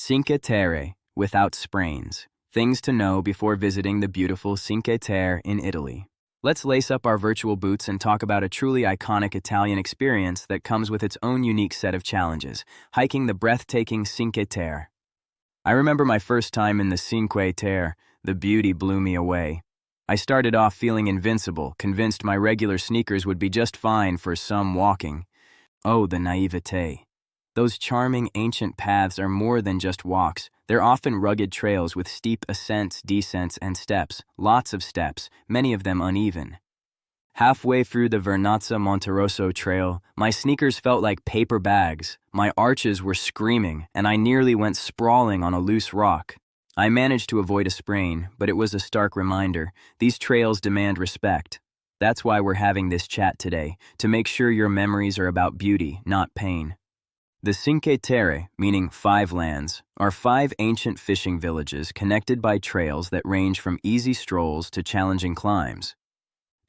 Cinque Terre, without sprains. Things to know before visiting the beautiful Cinque Terre in Italy. Let's lace up our virtual boots and talk about a truly iconic Italian experience that comes with its own unique set of challenges, hiking the breathtaking Cinque Terre. I remember my first time in the Cinque Terre. The beauty blew me away. I started off feeling invincible, convinced my regular sneakers would be just fine for some walking. Oh, the naivete. Those charming ancient paths are more than just walks. They're often rugged trails with steep ascents, descents, and steps. Lots of steps, many of them uneven. Halfway through the Vernazza Monterosso trail, my sneakers felt like paper bags. My arches were screaming, and I nearly went sprawling on a loose rock. I managed to avoid a sprain, but it was a stark reminder. These trails demand respect. That's why we're having this chat today, to make sure your memories are about beauty, not pain. The Cinque Terre, meaning 5 lands, are 5 ancient fishing villages connected by trails that range from easy strolls to challenging climbs.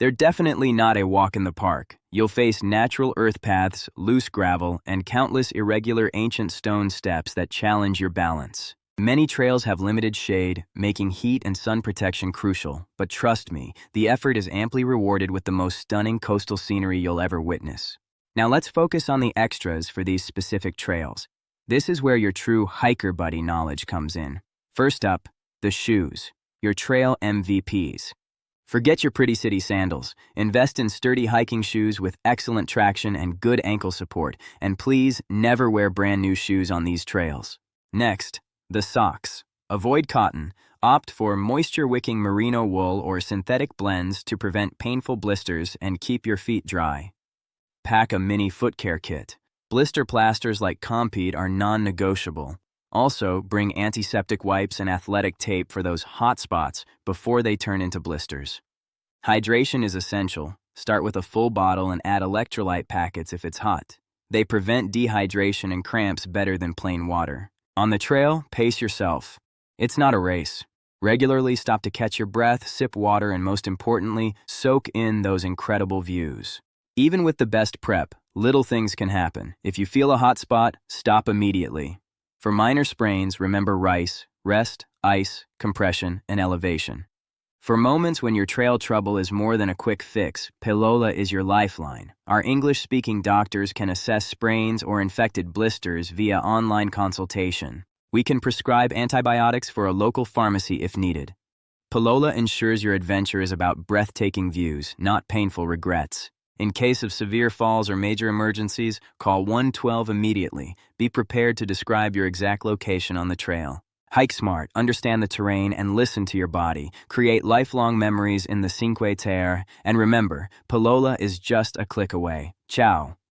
They're definitely not a walk in the park. You'll face natural earth paths, loose gravel, and countless irregular ancient stone steps that challenge your balance. Many trails have limited shade, making heat and sun protection crucial, but trust me, the effort is amply rewarded with the most stunning coastal scenery you'll ever witness. Now let's focus on the extras for these specific trails. This is where your true hiker buddy knowledge comes in. First up, the shoes, your trail MVPs. Forget your pretty city sandals. Invest in sturdy hiking shoes with excellent traction and good ankle support, and please never wear brand new shoes on these trails. Next, the socks. Avoid cotton. Opt for moisture-wicking merino wool or synthetic blends to prevent painful blisters and keep your feet dry. Pack a mini foot care kit. Blister plasters like Compeed are non-negotiable. Also, bring antiseptic wipes and athletic tape for those hot spots before they turn into blisters. Hydration is essential. Start with a full bottle and add electrolyte packets if it's hot. They prevent dehydration and cramps better than plain water. On the trail, pace yourself. It's not a race. Regularly stop to catch your breath, sip water, and most importantly, soak in those incredible views. Even with the best prep, little things can happen. If you feel a hot spot, stop immediately. For minor sprains, remember RICE, rest, ice, compression, and elevation. For moments when your trail trouble is more than a quick fix, Pyllola is your lifeline. Our English-speaking doctors can assess sprains or infected blisters via online consultation. We can prescribe antibiotics for a local pharmacy if needed. Pyllola ensures your adventure is about breathtaking views, not painful regrets. In case of severe falls or major emergencies, call 112 immediately. Be prepared to describe your exact location on the trail. Hike smart, understand the terrain, and listen to your body. Create lifelong memories in the Cinque Terre. And remember, Pyllola is just a click away. Ciao.